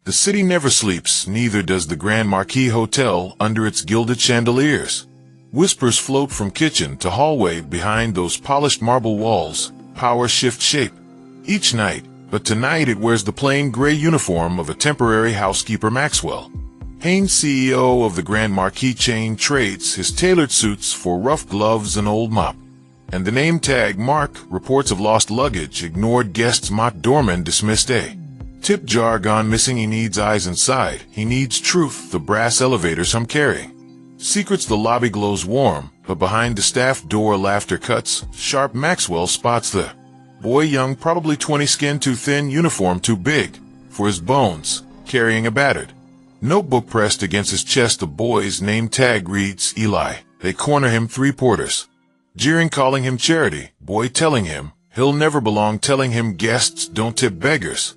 The city never sleeps, neither does the Grand Marquis Hotel under its gilded chandeliers. Whispers float from kitchen to hallway behind those polished marble walls, power shift shape. Each night, but tonight it wears the plain gray uniform of a temporary housekeeper Maxwell. Haynes, CEO of the Grand Marquis chain, trades his tailored suits for rough gloves and old mop. And the name tag mark, reports of lost luggage, ignored guests, mock doorman dismissed a tip jar gone missing. He needs eyes inside, he needs truth, the brass elevators hum carrying secrets. The lobby glows warm, but behind the staff door laughter cuts sharp. Maxwell spots the boy, young, probably 20, skin too thin, uniform too big for his bones, carrying a battered notebook pressed against his chest. The boy's name tag reads Eli. They corner him, 3 porters jeering, calling him Charity. Boy telling him he'll never belong, telling him guests don't tip beggars.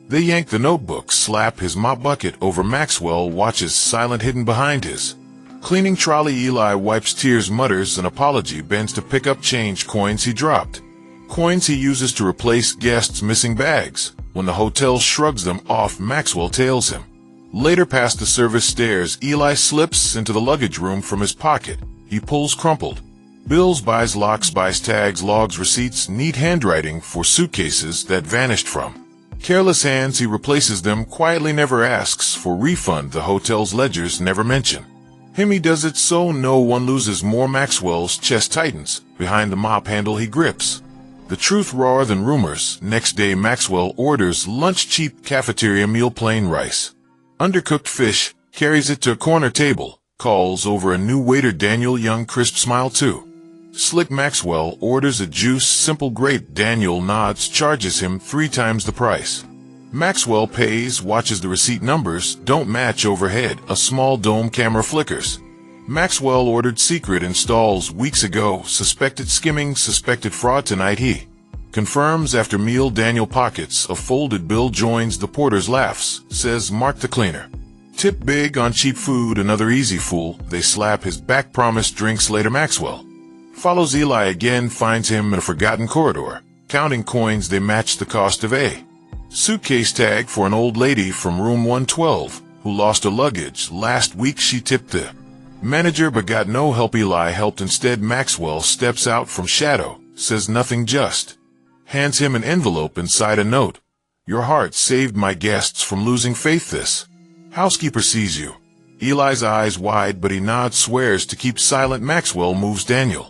They yank the notebook, slap his mop bucket over. Maxwell watches, silent, hidden behind his cleaning trolley. Eli wipes tears, mutters an apology, bends to pick up change, coins he dropped, coins he uses to replace guests' missing bags. When the hotel shrugs them off, Maxwell tails him. Later, past the service stairs, Eli slips into the luggage room. From his pocket, he pulls crumpled bills, buys locks, buys tags, logs, receipts, neat handwriting for suitcases that vanished from careless hands. He replaces them quietly, never asks for refund. The hotel's ledgers never mention him. He does it so no one loses more. Maxwell's chest tightens behind the mop handle he grips. The truth rawer than rumors. Next day, Maxwell orders lunch, cheap cafeteria meal, plain rice, undercooked fish, carries it to a corner table, calls over a new waiter, Daniel, young, crisp smile too slick. Maxwell orders a juice, simple, great. Daniel nods, charges him 3 times the price. Maxwell pays, watches the receipt, numbers don't match. Overhead, a small dome camera flickers. Maxwell ordered secret, installs weeks ago, suspected skimming, suspected fraud. Tonight he confirms. After meal, Daniel pockets a folded bill, joins the porters, laughs, says mark the cleaner, tip big on cheap food. Another easy fool. They slap his back, promise drinks later. Maxwell follows Eli again, finds him in a forgotten corridor, counting coins. They match the cost of a suitcase tag for an old lady from room 112 who lost her luggage last week. She tipped the manager but got no help. Eli helped instead. Maxwell steps out from shadow, says nothing, just hands him an envelope, inside a note. Your heart saved my guests from losing faith. This housekeeper sees you. Eli's eyes wide, but he nods, swears to keep silent. Maxwell moves Daniel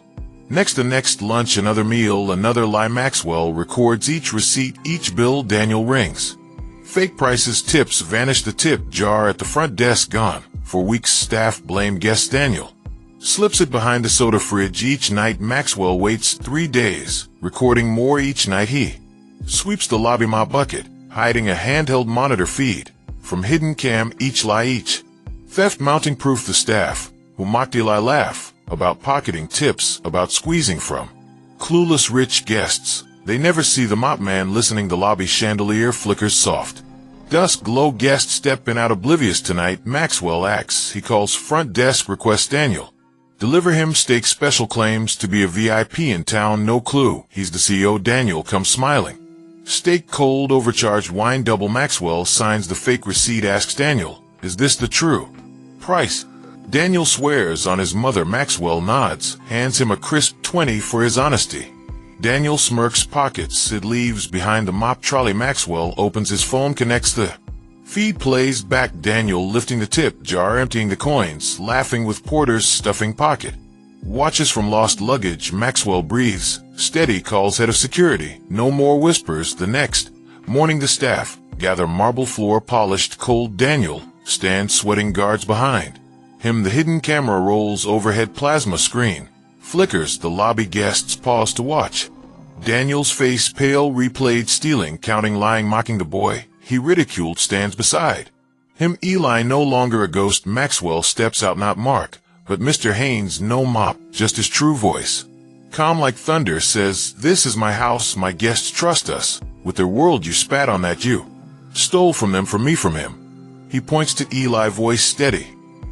next. The next lunch, another meal, another lie. Maxwell records each receipt, each bill. Daniel rings. Fake prices, tips vanish. The tip jar at the front desk gone. For weeks, staff blame guests. Daniel slips it behind the soda fridge. Each night, Maxwell waits 3 days, recording more. Each night he sweeps the lobby mop bucket, hiding a handheld monitor feed from hidden cam. Each lie, each theft mounting proof. The staff who mocked Eli laugh about pocketing tips, about squeezing from clueless rich guests. They never see the mop man listening. The lobby chandelier flickers soft. Dusk glow, guests step in out oblivious. Tonight, Maxwell acts. He calls front desk, requests Daniel deliver him steak, special, claims to be a VIP in town. No clue he's the CEO. Daniel comes smiling. Steak cold, overcharged, wine double. Maxwell signs the fake receipt, asks Daniel, is this the true price? Daniel swears on his mother. Maxwell nods, hands him a crisp 20 for his honesty. Daniel smirks, pockets it, leaves behind the mop trolley. Maxwell opens his phone, connects. The feed plays back. Daniel lifting the tip jar, emptying the coins, laughing with porters, stuffing pocket watches from lost luggage. Maxwell breathes steady, calls head of security. No more whispers. The next morning, the staff gather, marble floor polished, cold. Daniel stands sweating, guards behind him. The hidden camera rolls overhead, plasma screen flickers. The lobby guests pause to watch. Daniel's face pale, replayed, stealing, counting, lying, mocking the boy he ridiculed stands beside him. Eli no longer a ghost. Maxwell steps out, not Mark, but Mr. Haynes. No mop, just his true voice, calm like thunder, says, this is my house, my guests trust us with their world. You spat on that, you stole from them, from me, from him. He points to Eli, voice steady.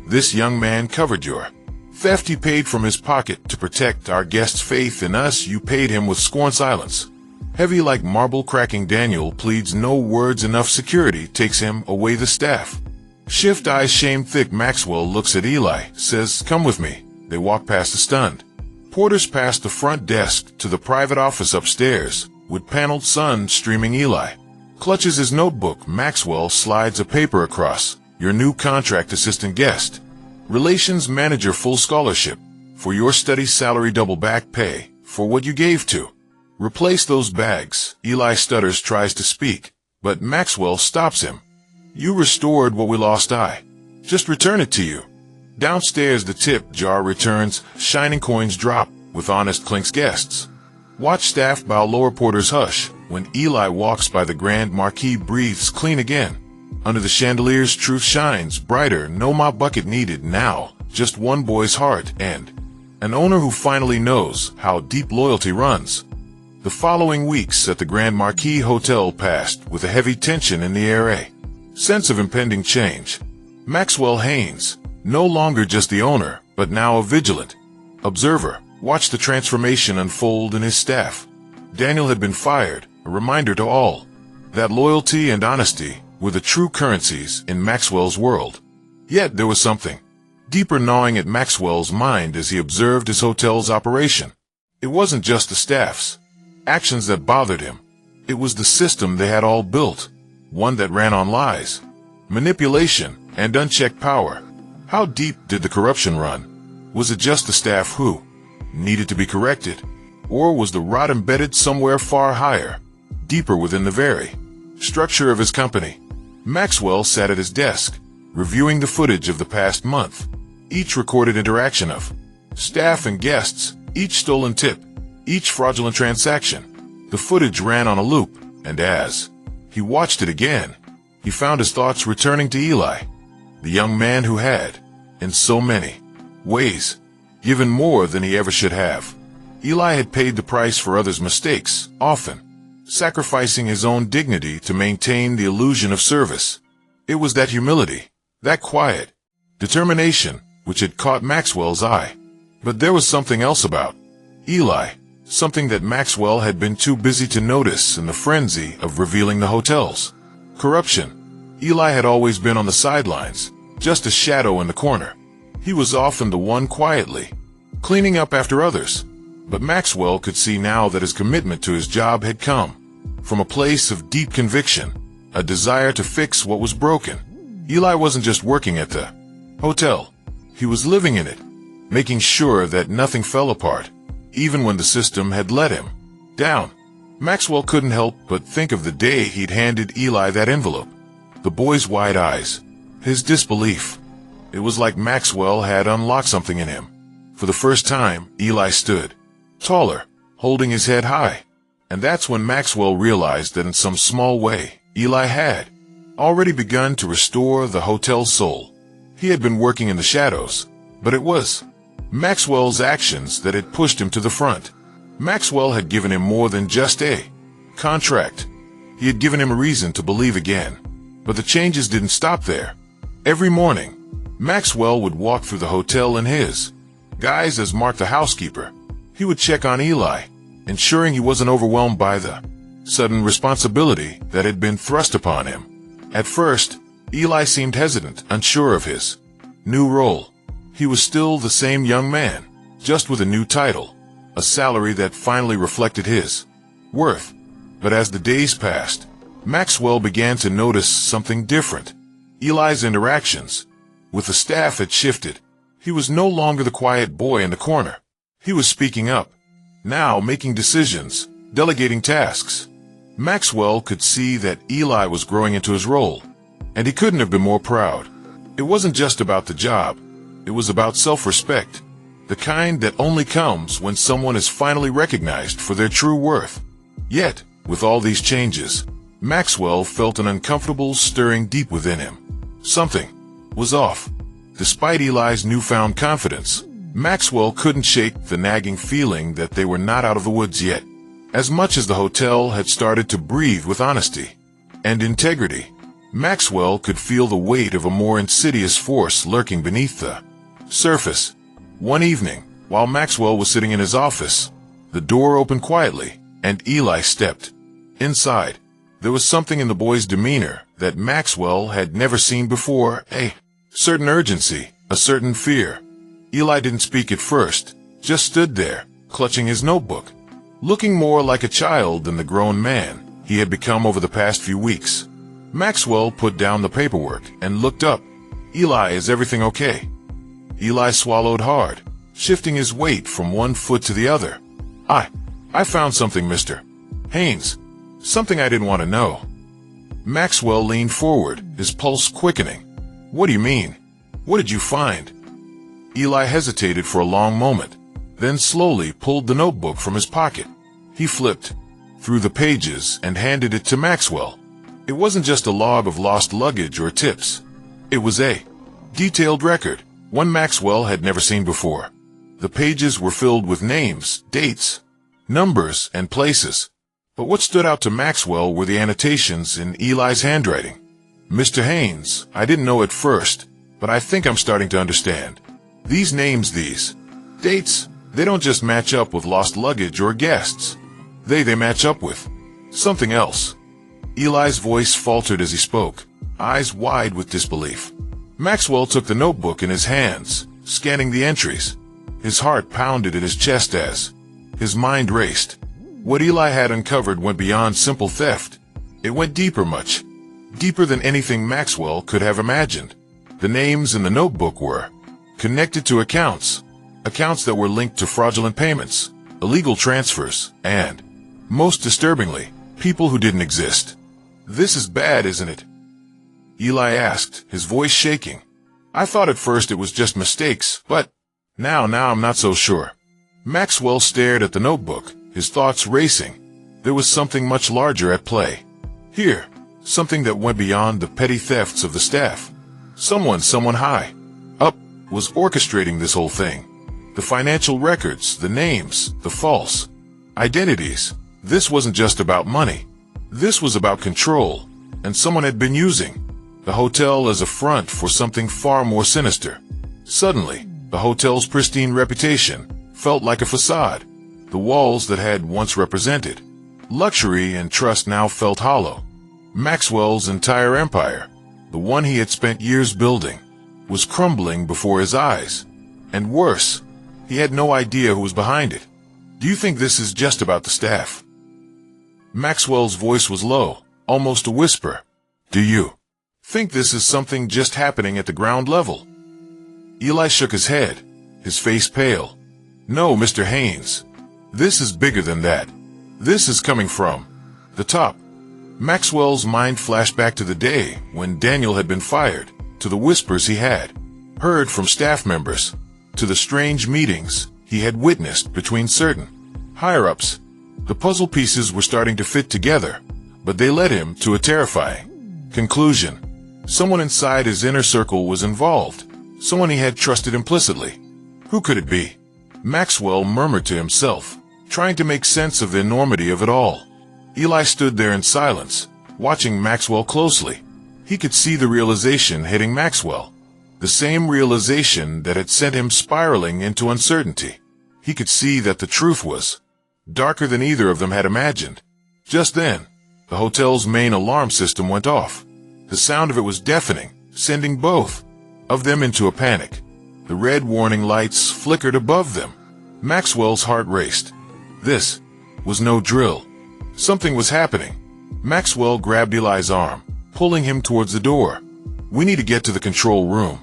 This young man covered your theft. He paid from his pocket to protect our guest's faith in us. You paid him with scorn. Silence Heavy like marble cracking Daniel pleads no words enough security takes him away the staff. Shift eyes shame thick Maxwell looks at Eli, says, "Come with me." They walk past the stunned porters past the front desk to the private office upstairs, with paneled sun streaming. Eli clutches his notebook. Maxwell slides a paper across. "Your new contract assistant guest. Relations manager, full scholarship. For your study salary, double back pay. For what you gave to. Replace those bags." Eli stutters, tries to speak, but Maxwell stops him. "You restored what we lost. I just return it to you." Downstairs, the tip jar returns. Shining coins drop. With honest clinks. Guests watch, staff bow, lower, porters hush. When Eli walks by the Grand Marquis, breathes clean again. Under the chandeliers, truth shines brighter. No mop bucket needed now. Just one boy's heart and an owner who finally knows how deep loyalty runs. The following weeks at the Grand Marquis Hotel passed with a heavy tension in the air, a sense of impending change. Maxwell Haynes, no longer just the owner, but now a vigilant observer, watched the transformation unfold in his staff. Daniel had been fired, a reminder to all that loyalty and honesty were the true currencies in Maxwell's world. Yet there was something deeper gnawing at Maxwell's mind as he observed his hotel's operation. It wasn't just the staff's actions that bothered him. It was the system they had all built, one that ran on lies, manipulation, and unchecked power. How deep did the corruption run? Was it just the staff who needed to be corrected? Or was the rot embedded somewhere far higher, deeper within the very structure of his company? Maxwell sat at his desk, reviewing the footage of the past month. Each recorded interaction of staff and guests, each stolen tip, each fraudulent transaction. The footage ran on a loop, and as he watched it again, he found his thoughts returning to Eli, the young man who had, in so many ways, given more than he ever should have. Eli had paid the price for others' mistakes, often sacrificing his own dignity to maintain the illusion of service. It was that humility, that quiet determination, which had caught Maxwell's eye. But there was something else about Eli, something that Maxwell had been too busy to notice in the frenzy of revealing the hotel's corruption. Eli had always been on the sidelines, just a shadow in the corner. He was often the one quietly cleaning up after others. But Maxwell could see now that his commitment to his job had come from a place of deep conviction, a desire to fix what was broken. Eli wasn't just working at the hotel. He was living in it, making sure that nothing fell apart, even when the system had let him down. Maxwell couldn't help but think of the day he'd handed Eli that envelope. The boy's wide eyes, his disbelief. It was like Maxwell had unlocked something in him. For the first time, Eli stood taller, holding his head high. And that's when Maxwell realized that in some small way, Eli had already begun to restore the hotel's soul. He had been working in the shadows, but it was Maxwell's actions that had pushed him to the front. Maxwell had given him more than just a contract. He had given him a reason to believe again. But the changes didn't stop there. Every morning, Maxwell would walk through the hotel in his guise as Mark the housekeeper. He would check on Eli, ensuring he wasn't overwhelmed by the sudden responsibility that had been thrust upon him. At first, Eli seemed hesitant, unsure of his new role. He was still the same young man, just with a new title, a salary that finally reflected his worth. But as the days passed, Maxwell began to notice something different. Eli's interactions with the staff had shifted. He was no longer the quiet boy in the corner. He was speaking up, now making decisions, delegating tasks. Maxwell could see that Eli was growing into his role, and he couldn't have been more proud. It wasn't just about the job. It was about self-respect, the kind that only comes when someone is finally recognized for their true worth. Yet, with all these changes, Maxwell felt an uncomfortable stirring deep within him. Something was off. Despite Eli's newfound confidence, Maxwell couldn't shake the nagging feeling that they were not out of the woods yet. As much as the hotel had started to breathe with honesty and integrity, Maxwell could feel the weight of a more insidious force lurking beneath the surface. One evening, while Maxwell was sitting in his office, the door opened quietly. and Eli stepped inside. There was something in the boy's demeanor that Maxwell had never seen before, a certain urgency, a certain fear. Eli didn't speak at first, just stood there, clutching his notebook, looking more like a child than the grown man he had become over the past few weeks. Maxwell put down the paperwork and looked up. "Eli, is everything okay?" Eli swallowed hard, shifting his weight from one foot to the other. I found something, Mr. Haynes. Something I didn't want to know." Maxwell leaned forward, his pulse quickening. "What do you mean? What did you find?" Eli hesitated for a long moment, then slowly pulled the notebook from his pocket. He flipped through the pages and handed it to Maxwell. It wasn't just a log of lost luggage or tips. It was a detailed record, one Maxwell had never seen before. The pages were filled with names, dates, numbers, and places. But what stood out to Maxwell were the annotations in Eli's handwriting. "Mr. Haynes, I didn't know at first, but I think I'm starting to understand. These names, these dates, they don't just match up with lost luggage or guests. They match up with something else." Eli's voice faltered as he spoke, eyes wide with disbelief. Maxwell took the notebook in his hands, scanning the entries. His heart pounded at his chest as his mind raced. What Eli had uncovered went beyond simple theft. It went deeper, much deeper than anything Maxwell could have imagined. The names in the notebook were connected to accounts that were linked to fraudulent payments, illegal transfers, and, most disturbingly, people who didn't exist. "This is bad, isn't it?" Eli asked, his voice shaking. "I thought at first it was just mistakes, but now I'm not so sure." Maxwell stared at the notebook, his thoughts racing. There was something much larger at play here, something that went beyond the petty thefts of the staff. Someone high up was orchestrating this whole thing. The financial records, the names, the false identities. This wasn't just about money. This was about control, and someone had been using the hotel as a front for something far more sinister. Suddenly, the hotel's pristine reputation felt like a facade. The walls that had once represented luxury and trust now felt hollow. Maxwell's entire empire, the one he had spent years building, was crumbling before his eyes. And worse, he had no idea who was behind it. "Do you think this is just about the staff?" Maxwell's voice was low, almost a whisper. "Do you think this is something just happening at the ground level?" Eli shook his head, his face pale. "No, Mr. Haynes. This is bigger than that. This is coming from the top." Maxwell's mind flashed back to the day when Daniel had been fired, to the whispers he had heard from staff members, to the strange meetings he had witnessed between certain higher-ups. The puzzle pieces were starting to fit together, but they led him to a terrifying conclusion. Someone inside his inner circle was involved, someone he had trusted implicitly. Who could it be? Maxwell murmured to himself, trying to make sense of the enormity of it all. Eli stood there in silence, watching Maxwell closely. He could see the realization hitting Maxwell, the same realization that had sent him spiraling into uncertainty. He could see that the truth was darker than either of them had imagined. Just then, the hotel's main alarm system went off. The sound of it was deafening, sending both of them into a panic. The red warning lights flickered above them. Maxwell's heart raced. This was no drill. Something was happening. Maxwell grabbed Eli's arm, pulling him towards the door. "We need to get to the control room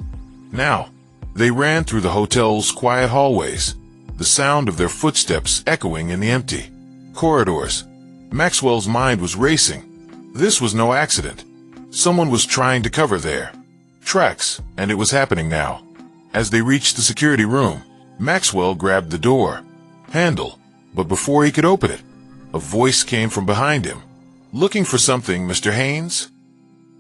now." They ran through the hotel's quiet hallways, the sound of their footsteps echoing in the empty corridors. Maxwell's mind was racing. This was no accident. Someone was trying to cover their tracks, and it was happening now. As they reached the security room, Maxwell grabbed the door handle, but before he could open it, a voice came from behind him. "Looking for something, Mr. Haynes?"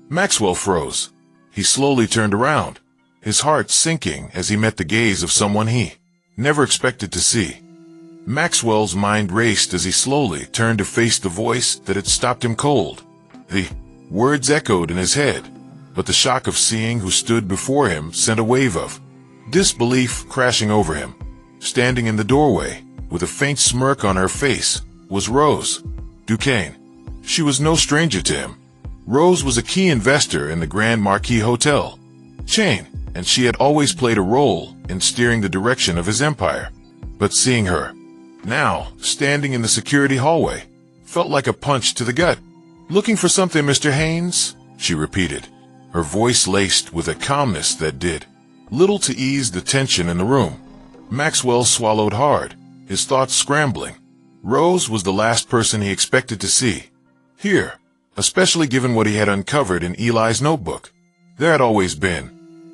Maxwell froze. He slowly turned around, his heart sinking as he met the gaze of someone he never expected to see. Maxwell's mind raced as he slowly turned to face the voice that had stopped him cold. The words echoed in his head, but the shock of seeing who stood before him sent a wave of disbelief crashing over him. Standing in the doorway, with a faint smirk on her face, was Rose Duquesne. She was no stranger to him. Rose was a key investor in the Grand Marquis Hotel chain, and she had always played a role in steering the direction of his empire. But seeing her, now standing in the security hallway, felt like a punch to the gut. "Looking for something, Mr. Haynes?" she repeated, her voice laced with a calmness that did little to ease the tension in the room. Maxwell swallowed hard, his thoughts scrambling. Rose was the last person he expected to see here, especially given what he had uncovered in Eli's notebook. There had always been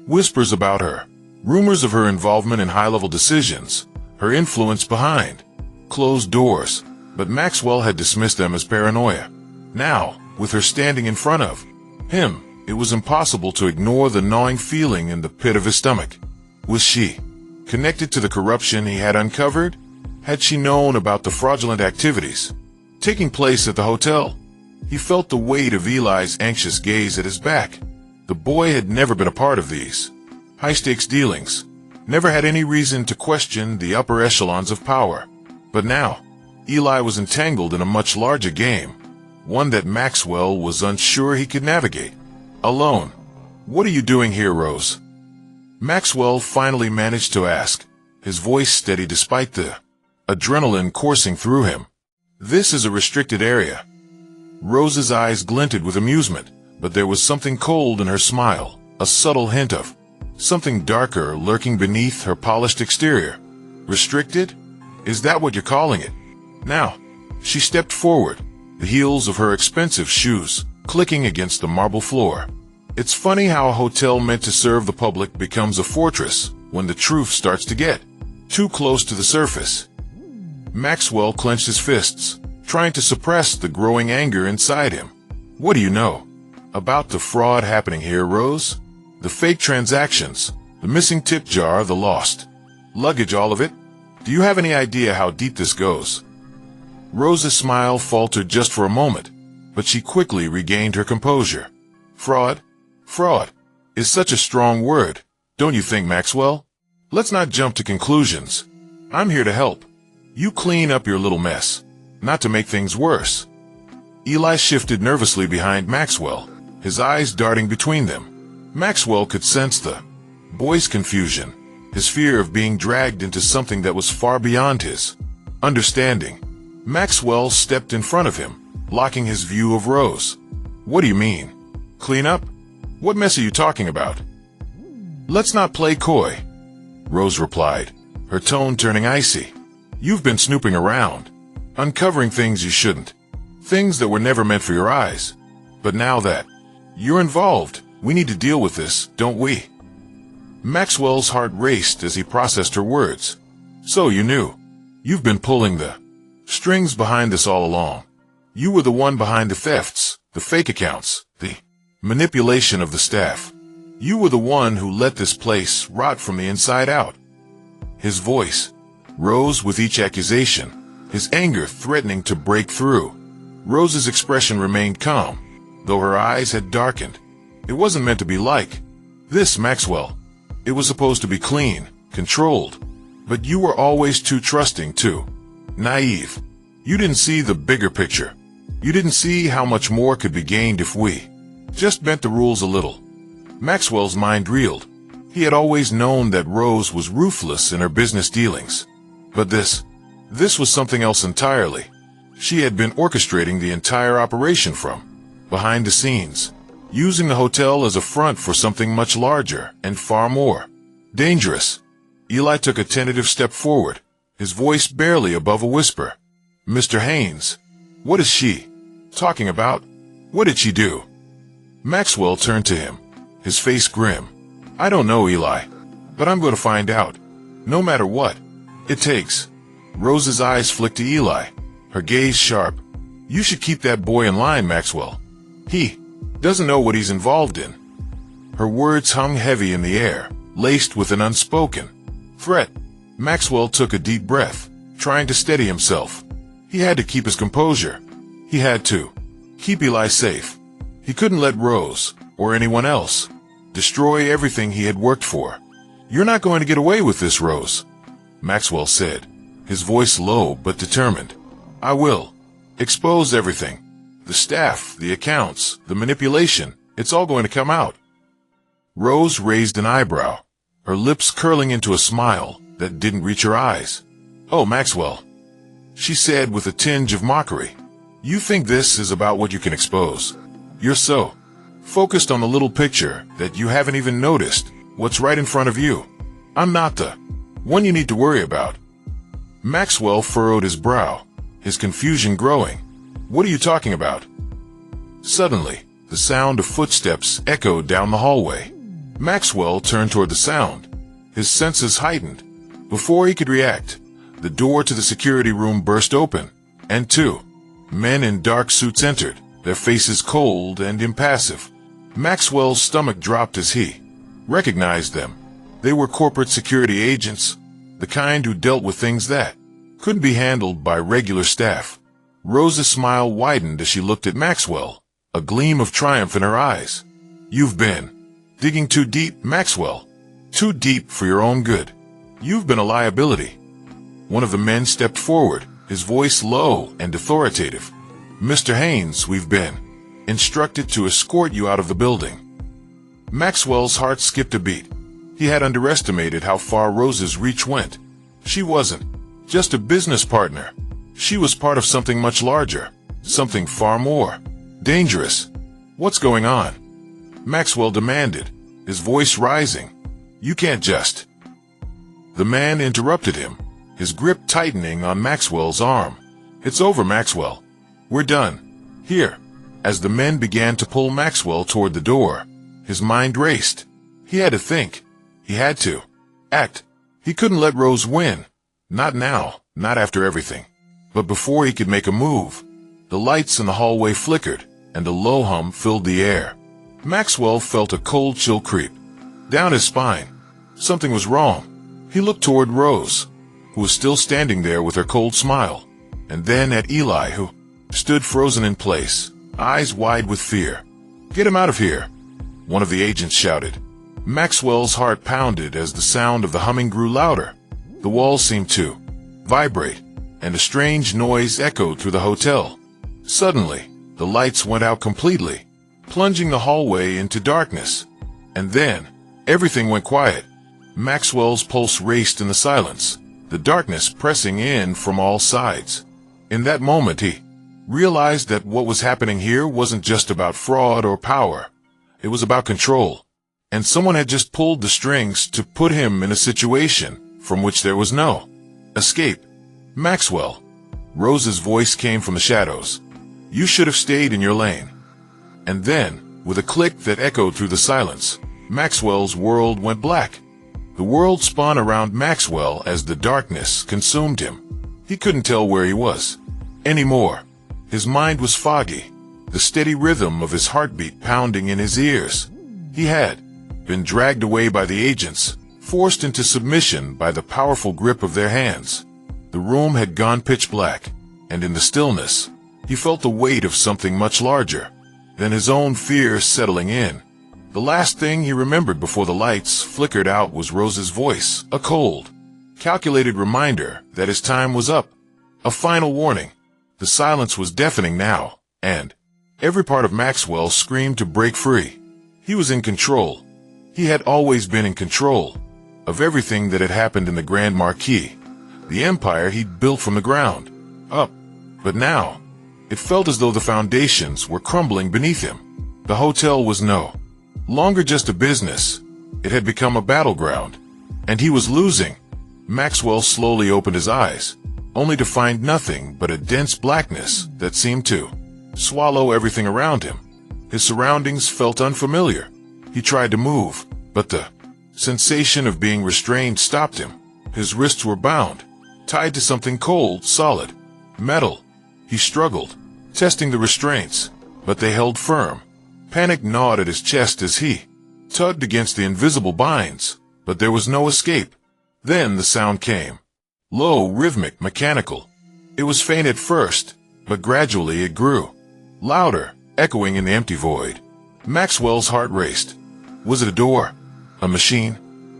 whispers about her, rumors of her involvement in high-level decisions, her influence behind closed doors, but Maxwell had dismissed them as paranoia. Now, with her standing in front of him, it was impossible to ignore the gnawing feeling in the pit of his stomach. Was she connected to the corruption he had uncovered? Had she known about the fraudulent activities taking place at the hotel? He felt the weight of Eli's anxious gaze at his back. The boy had never been a part of these high-stakes dealings, never had any reason to question the upper echelons of power. But now, Eli was entangled in a much larger game, one that Maxwell was unsure he could navigate alone. "What are you doing here, Rose?" Maxwell finally managed to ask, his voice steady despite the adrenaline coursing through him. "This is a restricted area." Rose's eyes glinted with amusement, but there was something cold in her smile, a subtle hint of something darker lurking beneath her polished exterior. "Restricted? Is that what you're calling it?" Now, she stepped forward, the heels of her expensive shoes clicking against the marble floor. It's funny how a hotel meant to serve the public becomes a fortress when the truth starts to get too close to the surface. Maxwell clenched his fists, trying to suppress the growing anger inside him. "What do you know about the fraud happening here, Rose? The fake transactions, the missing tip jar, the lost luggage, all of it? Do you have any idea how deep this goes?" Rose's smile faltered just for a moment, but she quickly regained her composure. "Fraud? Fraud is such a strong word, don't you think, Maxwell? Let's not jump to conclusions. I'm here to help. You clean up your little mess, not to make things worse." Eli shifted nervously behind Maxwell, his eyes darting between them. Maxwell could sense the boy's confusion, his fear of being dragged into something that was far beyond his understanding. Maxwell stepped in front of him, blocking his view of Rose. "What do you mean? Clean up? What mess are you talking about?" "Let's not play coy," Rose replied, her tone turning icy. "You've been snooping around, uncovering things you shouldn't, things that were never meant for your eyes. But now that you're involved, we need to deal with this, don't we?" Maxwell's heart raced as he processed her words. "So you knew. You've been pulling the strings behind this all along. You were the one behind the thefts, the fake accounts, the manipulation of the staff. You were the one who let this place rot from the inside out." His voice rose with each accusation, his anger threatening to break through. Rose's expression remained calm, though her eyes had darkened. "It wasn't meant to be like this, Maxwell. It was supposed to be clean, controlled. But you were always too trusting, too naive. You didn't see the bigger picture. You didn't see how much more could be gained if we just bent the rules a little." Maxwell's mind reeled. He had always known that Rose was ruthless in her business dealings. But this was something else entirely. She had been orchestrating the entire operation from behind the scenes, using the hotel as a front for something much larger and far more dangerous. Eli took a tentative step forward, his voice barely above a whisper. "Mr. Haynes, what is she talking about? What did she do?" Maxwell turned to him, his face grim. "I don't know, Eli, but I'm going to find out, no matter what it takes." Rose's eyes flicked to Eli, her gaze sharp. "You should keep that boy in line, Maxwell. He doesn't know what he's involved in." Her words hung heavy in the air, laced with an unspoken threat. Maxwell took a deep breath, trying to steady himself. He had to keep his composure. He had to keep Eli safe. He couldn't let Rose, or anyone else, destroy everything he had worked for. "You're not going to get away with this, Rose," Maxwell said, his voice low but determined. I will. Expose everything. The staff, the accounts, the manipulation, it's all going to come out. Rose raised an eyebrow, her lips curling into a smile that didn't reach her eyes. "Oh, Maxwell," she said with a tinge of mockery. "You think this is about what you can expose? You're so focused on the little picture that you haven't even noticed what's right in front of you. I'm not the one you need to worry about." Maxwell furrowed his brow, his confusion growing. "What are you talking about?" Suddenly, the sound of footsteps echoed down the hallway. Maxwell turned toward the sound, his senses heightened. Before he could react, the door to the security room burst open, and two men in dark suits entered, their faces cold and impassive. Maxwell's stomach dropped as he recognized them. They were corporate security agents, the kind who dealt with things that couldn't be handled by regular staff. Rose's smile widened as she looked at Maxwell, a gleam of triumph in her eyes. "You've been digging too deep, Maxwell. Too deep for your own good. You've been a liability." One of the men stepped forward, his voice low and authoritative. "Mr. Haynes, we've been instructed to escort you out of the building." Maxwell's heart skipped a beat. He had underestimated how far Rose's reach went. She wasn't just a business partner. She was part of something much larger, something far more dangerous. "What's going on?" Maxwell demanded, his voice rising. "You can't just—" The man interrupted him, his grip tightening on Maxwell's arm. "It's over, Maxwell. We're done. Here." As the men began to pull Maxwell toward the door, his mind raced. He had to think. He had to act. He couldn't let Rose win. Not now, not after everything. But before he could make a move, the lights in the hallway flickered, and a low hum filled the air. Maxwell felt a cold chill creep down his spine. Something was wrong. He looked toward Rose, who was still standing there with her cold smile, and then at Eli, who stood frozen in place, eyes wide with fear. "Get him out of here," one of the agents shouted. Maxwell's heart pounded as the sound of the humming grew louder. The walls seemed to vibrate, and a strange noise echoed through the hotel. Suddenly, the lights went out completely, plunging the hallway into darkness. And then, everything went quiet. Maxwell's pulse raced in the silence, the darkness pressing in from all sides. In that moment, he realized that what was happening here wasn't just about fraud or power. It was about control. And someone had just pulled the strings to put him in a situation from which there was no escape. "Maxwell," Rose's voice came from the shadows. "You should have stayed in your lane." And then, with a click that echoed through the silence, Maxwell's world went black. The world spun around Maxwell as the darkness consumed him. He couldn't tell where he was anymore. His mind was foggy, the steady rhythm of his heartbeat pounding in his ears. He had been dragged away by the agents, forced into submission by the powerful grip of their hands. The room had gone pitch black, and in the stillness, he felt the weight of something much larger than his own fears settling in. The last thing he remembered before the lights flickered out was Rose's voice, a cold, calculated reminder that his time was up. A final warning. The silence was deafening now, and every part of Maxwell screamed to break free. He was in control. He had always been in control of everything that had happened in the Grand Marquis, the empire he'd built from the ground up. But now, it felt as though the foundations were crumbling beneath him. The hotel was no longer just a business. It had become a battleground, and he was losing. Maxwell slowly opened his eyes, only to find nothing but a dense blackness that seemed to swallow everything around him. His surroundings felt unfamiliar. He tried to move, but the sensation of being restrained stopped him. His wrists were bound, tied to something cold, solid, metal. He struggled, testing the restraints, but they held firm. Panic gnawed at his chest as he tugged against the invisible binds, but there was no escape. Then the sound came. Low, rhythmic, mechanical. It was faint at first, but gradually it grew. Louder, echoing in the empty void. Maxwell's heart raced. Was it a door? A machine?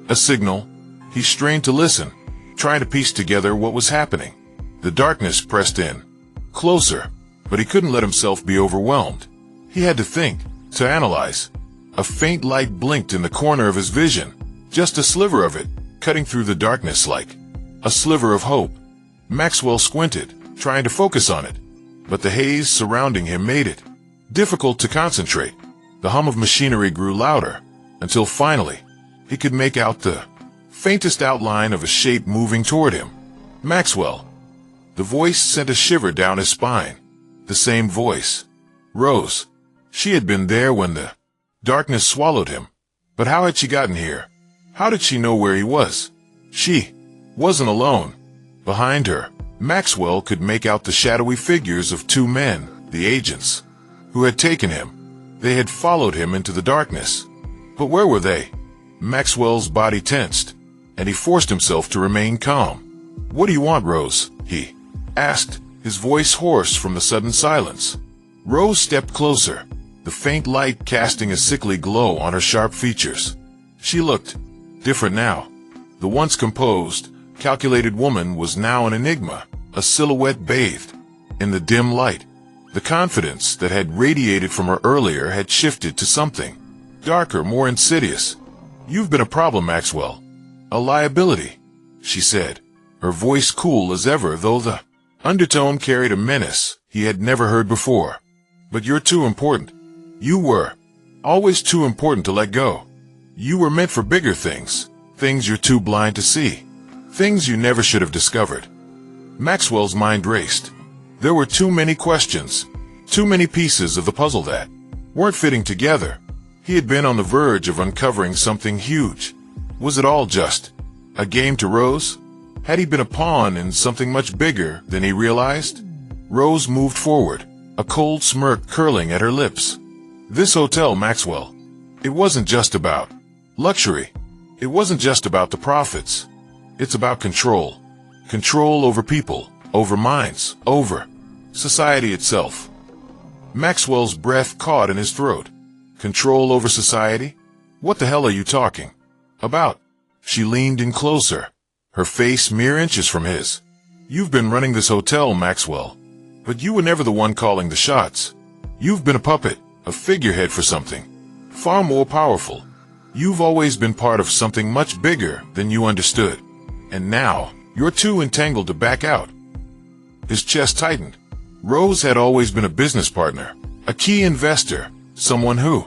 A signal? He strained to listen, trying to piece together what was happening. The darkness pressed in, Closer, but he couldn't let himself be overwhelmed. He had to think, to analyze. A faint light blinked in the corner of his vision, just a sliver of it, cutting through the darkness like a sliver of hope. Maxwell squinted, trying to focus on it, but the haze surrounding him made it difficult to concentrate. The hum of machinery grew louder, until finally, he could make out the faintest outline of a shape moving toward him. Maxwell. The voice sent a shiver down his spine. The same voice. Rose. She had been there when the darkness swallowed him. But how had she gotten here? How did she know where he was? She wasn't alone. Behind her, Maxwell could make out the shadowy figures of two men, the agents, who had taken him. They had followed him into the darkness. But where were they? Maxwell's body tensed, and he forced himself to remain calm. "What do you want, Rose?" he asked, his voice hoarse from the sudden silence. Rose stepped closer, the faint light casting a sickly glow on her sharp features. She looked different now. The once composed, calculated woman was now an enigma, a silhouette bathed in the dim light. The confidence that had radiated from her earlier had shifted to something darker, more insidious. "You've been a problem, Maxwell. A liability," she said, her voice cool as ever, though the undertone carried a menace he had never heard before. "But you're too important. You were always too important to let go. You were meant for bigger things, things you're too blind to see, things you never should have discovered." Maxwell's mind raced. There were too many questions, too many pieces of the puzzle that weren't fitting together. He had been on the verge of uncovering something huge. Was it all just a game to Rose? Had he been a pawn in something much bigger than he realized? Rose moved forward, a cold smirk curling at her lips. "This hotel, Maxwell, it wasn't just about luxury. It wasn't just about the profits. It's about control. Control over people, over minds, over society itself." Maxwell's breath caught in his throat. Control over society? What the hell are you talking about? She leaned in closer, her face mere inches from his. "You've been running this hotel, Maxwell, but you were never the one calling the shots. You've been a puppet, a figurehead for something far more powerful. You've always been part of something much bigger than you understood. And now, you're too entangled to back out." His chest tightened. Rose had always been a business partner, a key investor, someone who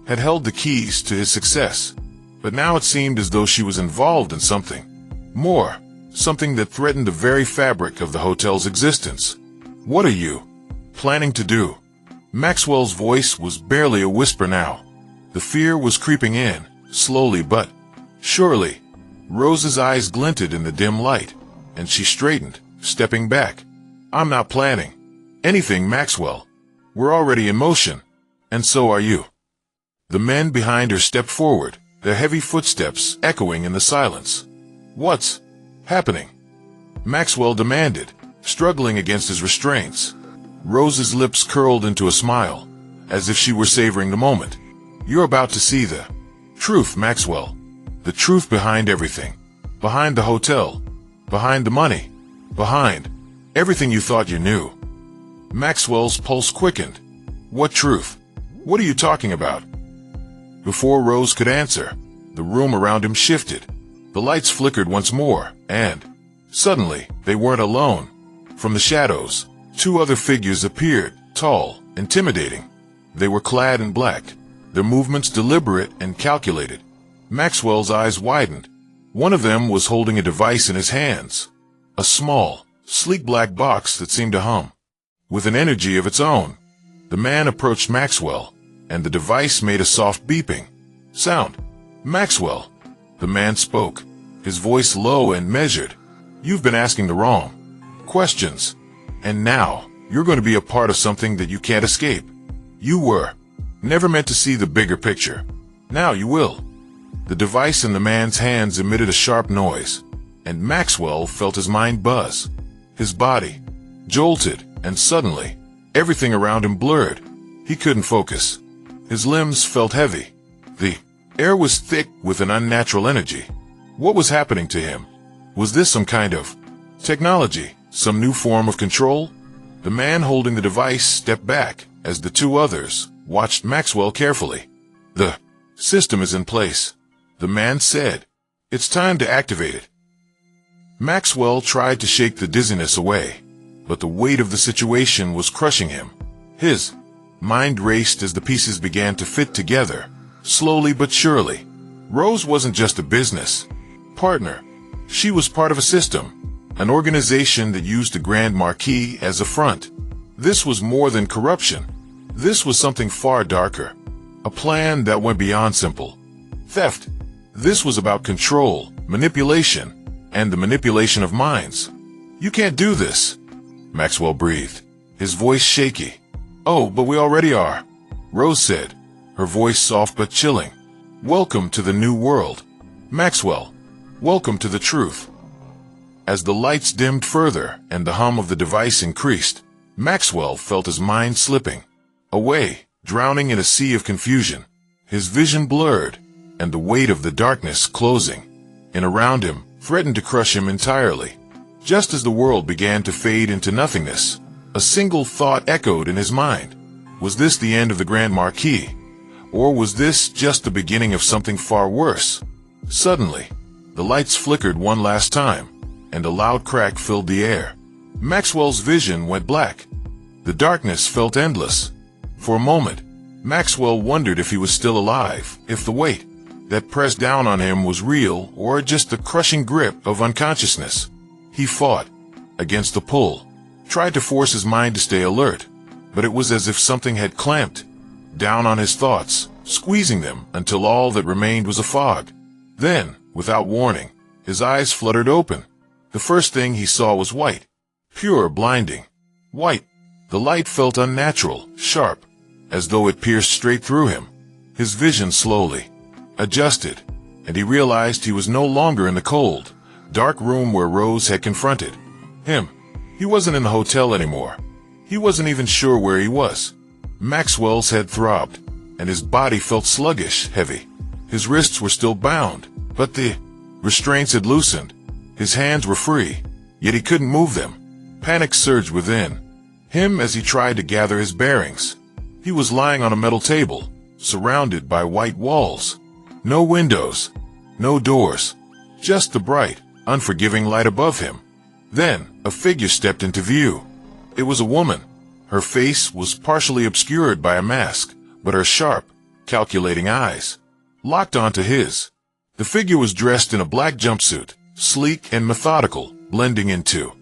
had held the keys to his success. But now it seemed as though she was involved in something more, something that threatened the very fabric of the hotel's existence. "What are you planning to do?" Maxwell's voice was barely a whisper now. The fear was creeping in, slowly but surely. Rose's eyes glinted in the dim light, and she straightened, stepping back. "I'm not planning anything, Maxwell. We're already in motion, and so are you." The men behind her stepped forward, their heavy footsteps echoing in the silence. "What's happening?" Maxwell demanded, struggling against his restraints. Rose's lips curled into a smile, as if she were savoring the moment. "You're about to see the truth, Maxwell. The truth behind everything. Behind the hotel. Behind the money. Behind everything you thought you knew." Maxwell's pulse quickened. "What truth? What are you talking about?" Before Rose could answer, the room around him shifted. The lights flickered once more, and suddenly, they weren't alone. From the shadows, two other figures appeared, tall, intimidating. They were clad in black, their movements deliberate and calculated. Maxwell's eyes widened. One of them was holding a device in his hands, a small, sleek black box that seemed to hum with an energy of its own. The man approached Maxwell, and the device made a soft beeping sound. "Maxwell," the man spoke, his voice low and measured. "You've been asking the wrong questions, and now you're going to be a part of something that you can't escape. You were never meant to see the bigger picture. Now you will." The device in the man's hands emitted a sharp noise, and Maxwell felt his mind buzz. His body jolted, and suddenly, everything around him blurred. He couldn't focus. His limbs felt heavy. The air was thick with an unnatural energy. What was happening to him? Was this some kind of technology, some new form of control? The man holding the device stepped back as the two others watched Maxwell carefully. "The system is in place," the man said. "It's time to activate it." Maxwell tried to shake the dizziness away, but the weight of the situation was crushing him. His mind raced as the pieces began to fit together, slowly but surely. Rose wasn't just a business partner. She was part of a system, an organization that used the Grand Marquis as a front. This was more than corruption. This was something far darker. A plan that went beyond simple theft. This was about control, manipulation, and the manipulation of minds. "You can't do this," Maxwell breathed, his voice shaky. "Oh, but we already are," Rose said, her voice soft but chilling. "Welcome to the new world, Maxwell. Welcome to the truth." As the lights dimmed further and the hum of the device increased, Maxwell felt his mind slipping away, drowning in a sea of confusion. His vision blurred, and the weight of the darkness closing in around him threatened to crush him entirely. Just as the world began to fade into nothingness, a single thought echoed in his mind. Was this the end of the Grand Marquis? Or was this just the beginning of something far worse? Suddenly, the lights flickered one last time, and a loud crack filled the air. Maxwell's vision went black. The darkness felt endless. For a moment, Maxwell wondered if he was still alive, if the weight that pressed down on him was real or just the crushing grip of unconsciousness. He fought against the pull, tried to force his mind to stay alert, but it was as if something had clamped down on his thoughts, squeezing them until all that remained was a fog. Then, without warning, his eyes fluttered open. The first thing he saw was white, pure, blinding white. The light felt unnatural, sharp, as though it pierced straight through him. His vision slowly adjusted, and he realized he was no longer in the cold, dark room where Rose had confronted him. He wasn't in the hotel anymore. He wasn't even sure where he was. Maxwell's head throbbed, and his body felt sluggish, heavy. His wrists were still bound, but the restraints had loosened. His hands were free, yet he couldn't move them. Panic surged within him as he tried to gather his bearings. He was lying on a metal table, surrounded by white walls. No windows, no doors, just the bright, unforgiving light above him. Then, a figure stepped into view. It was a woman. Her face was partially obscured by a mask, but her sharp, calculating eyes locked onto his. The figure was dressed in a black jumpsuit, sleek and methodical, blending into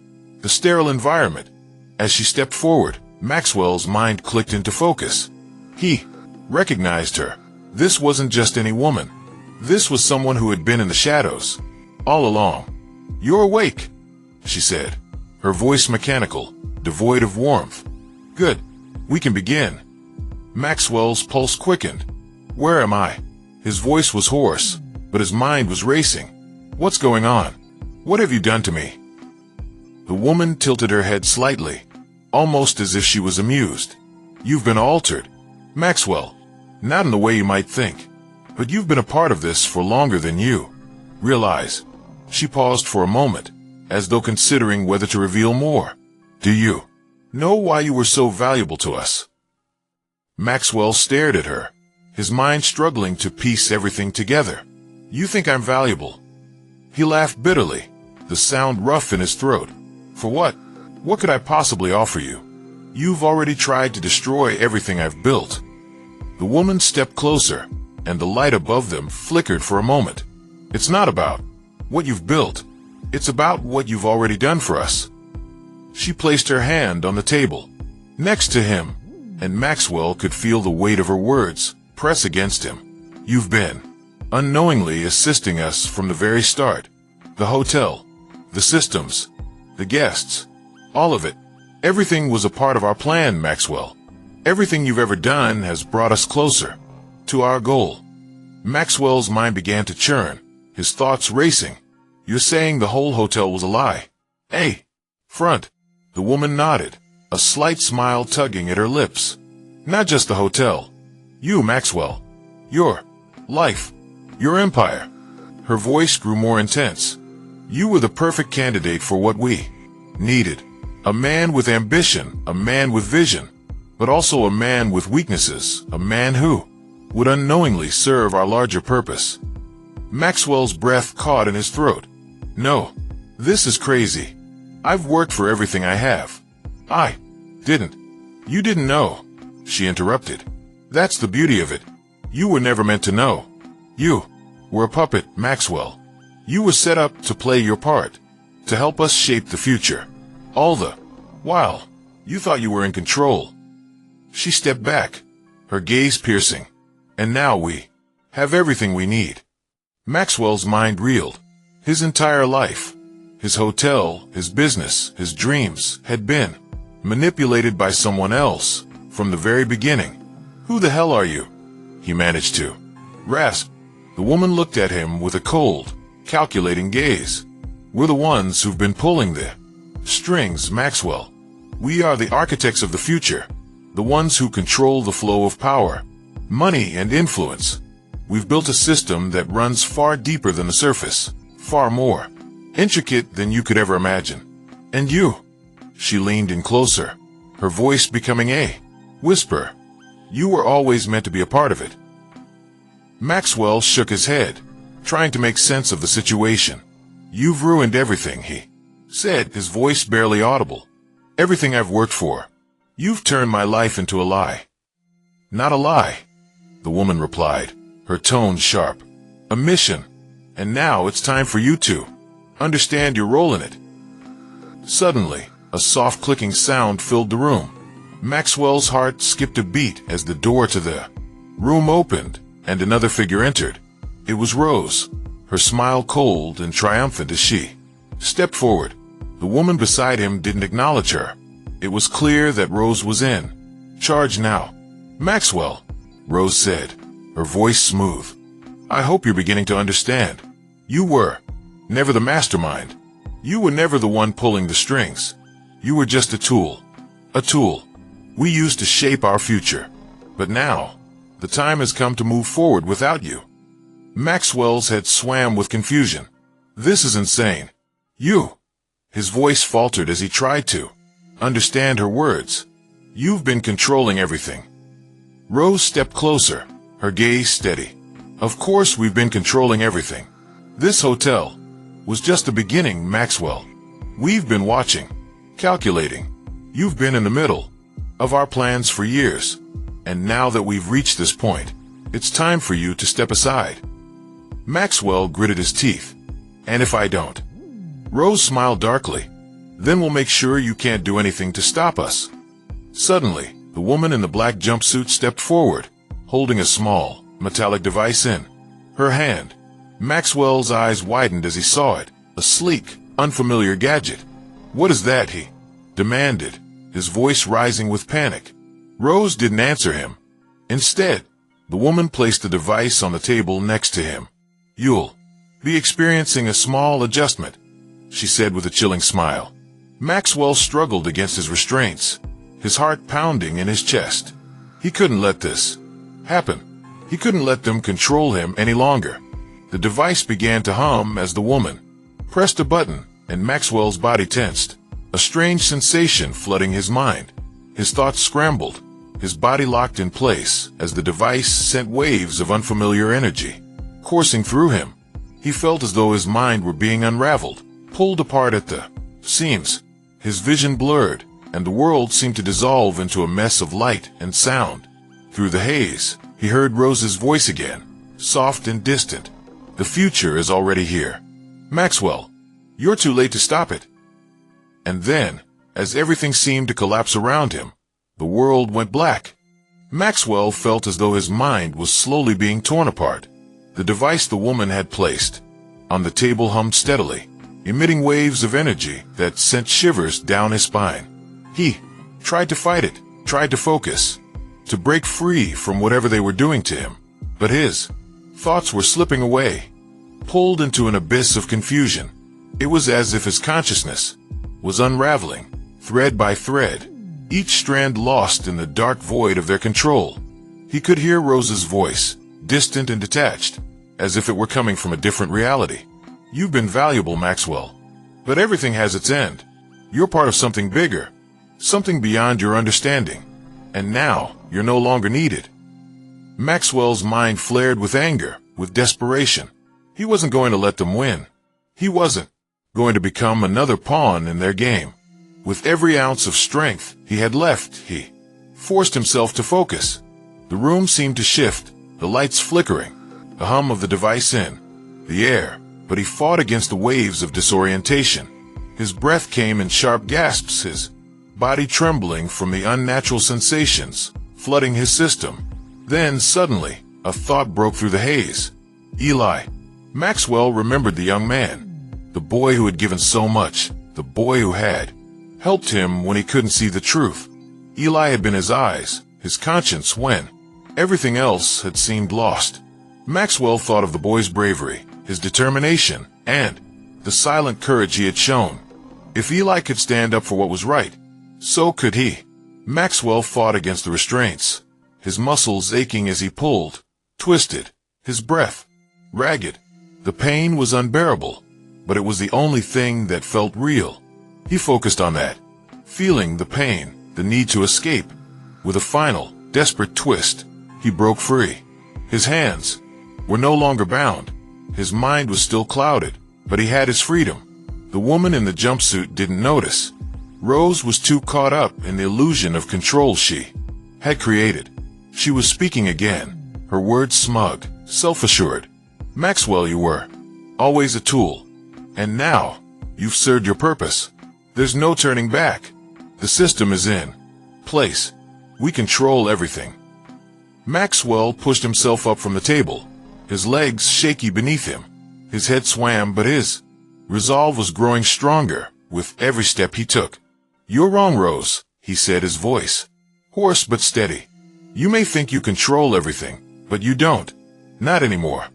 the sterile environment. As she stepped forward, Maxwell's mind clicked into focus. He recognized her. This wasn't just any woman. This was someone who had been in the shadows all along. "You're awake," she said, her voice mechanical, devoid of warmth. "Good. We can begin." Maxwell's pulse quickened. "Where am I?" His voice was hoarse, but his mind was racing. "What's going on? What have you done to me?" The woman tilted her head slightly, almost as if she was amused. "You've been altered, Maxwell. Not in the way you might think. But you've been a part of this for longer than you realize." She paused for a moment, as though considering whether to reveal more. "Do you know why you were so valuable to us?" Maxwell stared at her, his mind struggling to piece everything together. "You think I'm valuable?" He laughed bitterly, the sound rough in his throat. "For what? What could I possibly offer you? You've already tried to destroy everything I've built." The woman stepped closer, and the light above them flickered for a moment. "It's not about what you've built. It's about what you've already done for us." She placed her hand on the table next to him, and Maxwell could feel the weight of her words press against him. "You've been unknowingly assisting us from the very start. The hotel, the systems, the guests, all of it. Everything was a part of our plan, Maxwell. Everything you've ever done has brought us closer to our goal." Maxwell's mind began to churn, his thoughts racing. "You're saying the whole hotel was a lie?" "Hey, front." The woman nodded, a slight smile tugging at her lips. "Not just the hotel. You, Maxwell. Your life. Your empire." Her voice grew more intense. "You were the perfect candidate for what we needed. A man with ambition, a man with vision, but also a man with weaknesses, a man who would unknowingly serve our larger purpose. Maxwell's breath caught in his throat. No, this is crazy. I've worked for everything I have. I didn't. You didn't know, she interrupted. That's the beauty of it. You were never meant to know. You were a puppet, Maxwell. You were set up to play your part, to help us shape the future. All the while, you thought you were in control. She stepped back, her gaze piercing. And now we have everything we need. Maxwell's mind reeled. His entire life, his hotel, his business, his dreams, had been manipulated by someone else from the very beginning. Who the hell are you? He managed to rasp. The woman looked at him with a cold, calculating gaze. We're the ones who've been pulling the strings, Maxwell. We are the architects of the future, the ones who control the flow of power, money, and influence. We've built a system that runs far deeper than the surface, far more intricate than you could ever imagine. And you? She leaned in closer, her voice becoming a whisper. You were always meant to be a part of it. Maxwell shook his head, trying to make sense of the situation. You've ruined everything, he said, his voice barely audible. Everything I've worked for. You've turned my life into a lie. Not a lie, the woman replied, her tone sharp. A mission. And now it's time for you to understand your role in it. Suddenly, a soft clicking sound filled the room. Maxwell's heart skipped a beat as the door to the room opened and another figure entered. It was Rose, her smile cold and triumphant as she stepped forward. The woman beside him didn't acknowledge her. It was clear that Rose was in charge now. Maxwell, Rose said, her voice smooth. I hope you're beginning to understand. You were never the mastermind. You were never the one pulling the strings. You were just a tool. A tool we used to shape our future. But now, the time has come to move forward without you. Maxwell's head swam with confusion. This is insane. You. His voice faltered as he tried to understand her words. You've been controlling everything. Rose stepped closer, her gaze steady. Of course we've been controlling everything. This hotel was just the beginning, Maxwell. We've been watching, calculating. You've been in the middle of our plans for years. And now that we've reached this point, it's time for you to step aside. Maxwell gritted his teeth. And if I don't? Rose smiled darkly. Then we'll make sure you can't do anything to stop us. Suddenly, the woman in the black jumpsuit stepped forward, holding a small, metallic device in her hand. Maxwell's eyes widened as he saw it, a sleek, unfamiliar gadget. What is that, he demanded, his voice rising with panic. Rose didn't answer him. Instead, the woman placed the device on the table next to him. You'll be experiencing a small adjustment, she said with a chilling smile. Maxwell struggled against his restraints, his heart pounding in his chest. He couldn't let this happen. He couldn't let them control him any longer. The device began to hum as the woman pressed a button, and Maxwell's body tensed, a strange sensation flooding his mind. His thoughts scrambled, his body locked in place as the device sent waves of unfamiliar energy coursing through him. He felt as though his mind were being unraveled, pulled apart at the seams. His vision blurred, and the world seemed to dissolve into a mess of light and sound. Through the haze, he heard Rose's voice again, soft and distant. The future is already here. Maxwell, you're too late to stop it. And then, as everything seemed to collapse around him, the world went black. Maxwell felt as though his mind was slowly being torn apart. The device the woman had placed on the table hummed steadily, emitting waves of energy that sent shivers down his spine. He tried to fight it, tried to focus, to break free from whatever they were doing to him. But his thoughts were slipping away, pulled into an abyss of confusion. It was as if his consciousness was unraveling, thread by thread, each strand lost in the dark void of their control. He could hear Rose's voice, distant and detached, as if it were coming from a different reality. You've been valuable, Maxwell. But everything has its end. You're part of something bigger, something beyond your understanding. And now, you're no longer needed. Maxwell's mind flared with anger, with desperation. He wasn't going to let them win. He wasn't going to become another pawn in their game. With every ounce of strength he had left, he forced himself to focus. The room seemed to shift, the lights flickering, the hum of the device in the air, but he fought against the waves of disorientation. His breath came in sharp gasps, his body trembling from the unnatural sensations flooding his system. Then, suddenly, a thought broke through the haze. Eli. Maxwell remembered the young man, the boy who had given so much, the boy who had helped him when he couldn't see the truth. Eli had been his eyes, his conscience when everything else had seemed lost. Maxwell thought of the boy's bravery, his determination, and the silent courage he had shown. If Eli could stand up for what was right, so could he. Maxwell fought against the restraints, his muscles aching as he pulled, twisted, his breath ragged. The pain was unbearable, but it was the only thing that felt real. He focused on that, feeling the pain, the need to escape. With a final, desperate twist, he broke free. His hands were no longer bound. His mind was still clouded, but he had his freedom. The woman in the jumpsuit didn't notice. Rose was too caught up in the illusion of control she had created. She was speaking again, her words smug, self-assured. Maxwell, you were always a tool. And now, you've served your purpose. There's no turning back. The system is in place. We control everything. Maxwell pushed himself up from the table, his legs shaky beneath him. His head swam, but his resolve was growing stronger with every step he took. You're wrong, Rose, he said, his voice hoarse but steady. You may think you control everything, but you don't. Not anymore.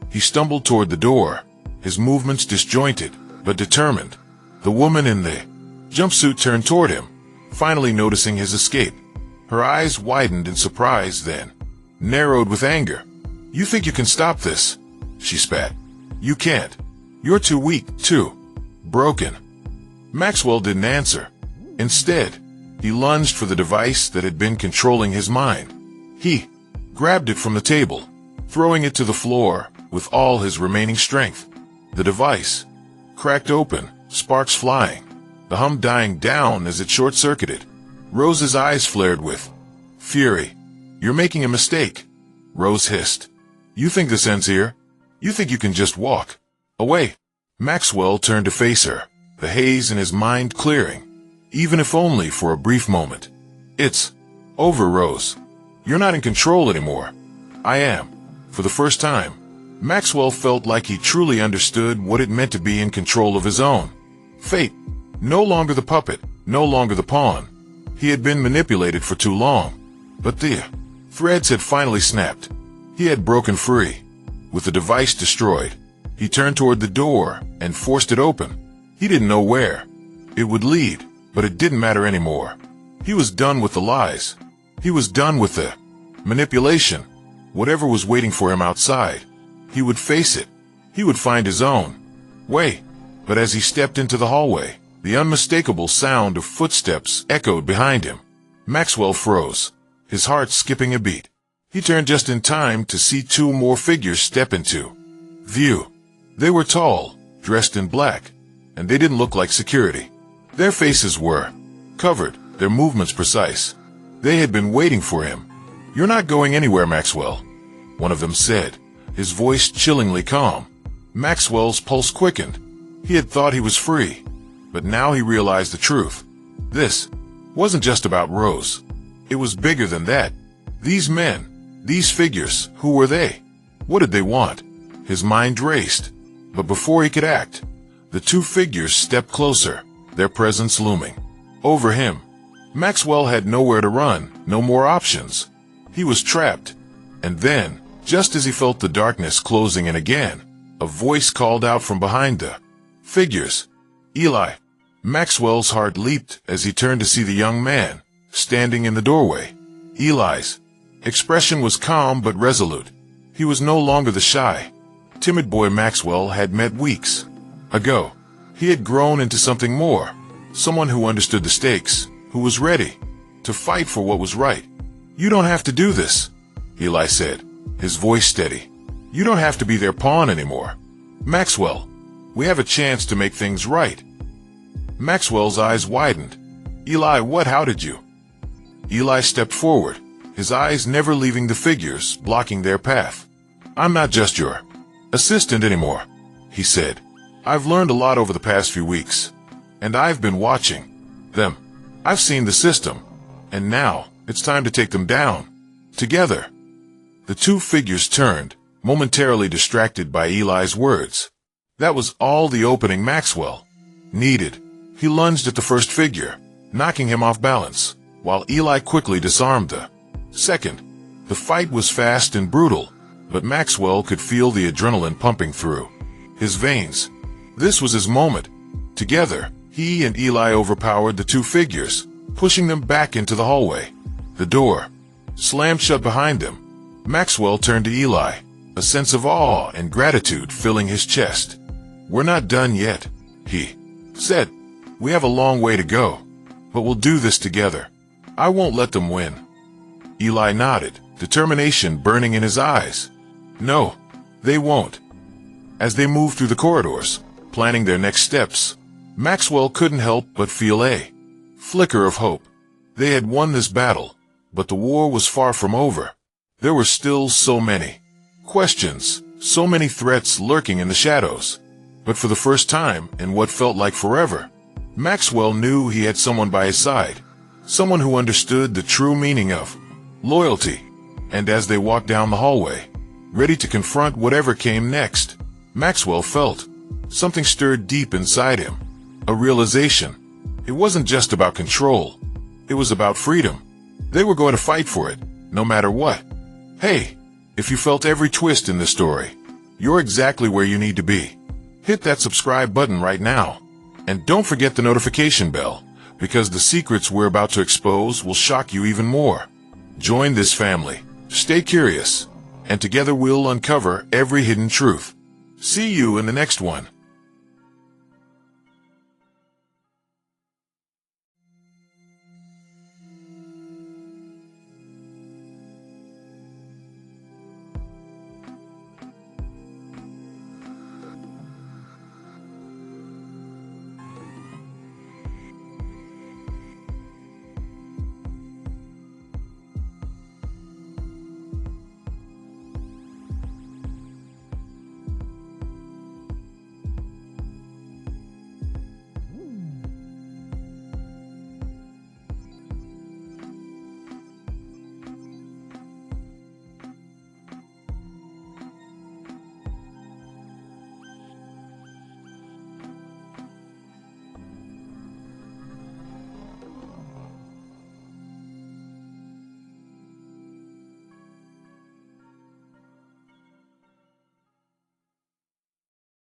He stumbled toward the door, his movements disjointed, but determined. The woman in the jumpsuit turned toward him, finally noticing his escape. Her eyes widened in surprise, then narrowed with anger. You think you can stop this? She spat. You can't. You're too weak, too broken. Maxwell didn't answer. Instead, he lunged for the device that had been controlling his mind. He grabbed it from the table, throwing it to the floor with all his remaining strength. The device cracked open, sparks flying, the hum dying down as it short-circuited. Rose's eyes flared with fury. You're making a mistake, Rose hissed. You think this ends here? You think you can just walk away? Maxwell turned to face her, the haze in his mind clearing, even if only for a brief moment. It's over, Rose. You're not in control anymore. I am. For the first time, Maxwell felt like he truly understood what it meant to be in control of his own fate. No longer the puppet, no longer the pawn. He had been manipulated for too long, but the threads had finally snapped. He had broken free. With the device destroyed, he turned toward the door and forced it open. He didn't know where it would lead, but it didn't matter anymore. He was done with the lies. He was done with the manipulation. Whatever was waiting for him outside, he would face it. He would find his own way. But as he stepped into the hallway, the unmistakable sound of footsteps echoed behind him. Maxwell froze, his heart skipping a beat. He turned just in time to see two more figures step into view. They were tall, dressed in black, and they didn't look like security. Their faces were covered, their movements precise. They had been waiting for him. You're not going anywhere, Maxwell, one of them said, his voice chillingly calm. Maxwell's pulse quickened. He had thought he was free, but now he realized the truth. This wasn't just about Rose. It was bigger than that. These men, these figures, who were they? What did they want? His mind raced, but before he could act, the two figures stepped closer, their presence looming over him. Maxwell had nowhere to run, no more options. He was trapped. And then, just as he felt the darkness closing in again, a voice called out from behind the figures. Eli. Maxwell's heart leaped as he turned to see the young man standing in the doorway. Eli's expression was calm but resolute. He was no longer the shy, timid boy Maxwell had met weeks ago. He had grown into something more, Someone who understood the stakes, who was ready to fight for what was right. "You don't have to do this," Eli said, his voice steady. "You don't have to be their pawn anymore. Maxwell, we have a chance to make things right." Maxwell's eyes widened. "Eli, how did you?" Eli stepped forward, his eyes never leaving the figures, blocking their path. "I'm not just your assistant anymore," he said. "I've learned a lot over the past few weeks, and I've been watching them. I've seen the system, and now it's time to take them down. Together." The two figures turned, momentarily distracted by Eli's words. That was all the opening Maxwell needed. He lunged at the first figure, knocking him off balance, while Eli quickly disarmed the second. The fight was fast and brutal, but Maxwell could feel the adrenaline pumping through his veins. This was his moment. Together, he and Eli overpowered the two figures, pushing them back into the hallway. The door slammed shut behind them. Maxwell turned to Eli, a sense of awe and gratitude filling his chest. "We're not done yet," he said. "We have a long way to go, but we'll do this together. I won't let them win." Eli nodded, determination burning in his eyes. "No, they won't." As they moved through the corridors, planning their next steps, Maxwell couldn't help but feel a flicker of hope. They had won this battle, but the war was far from over. There were still so many questions, so many threats lurking in the shadows. But for the first time, in what felt like forever, Maxwell knew he had someone by his side, someone who understood the true meaning of loyalty. And as they walked down the hallway, ready to confront whatever came next, Maxwell felt something stirred deep inside him, a realization. It wasn't just about control, it was about freedom. They were going to fight for it, no matter what. Hey, if you felt every twist in this story, you're exactly where you need to be. Hit that subscribe button right now. And don't forget the notification bell, because the secrets we're about to expose will shock you even more. Join this family, stay curious, and together we'll uncover every hidden truth. See you in the next one.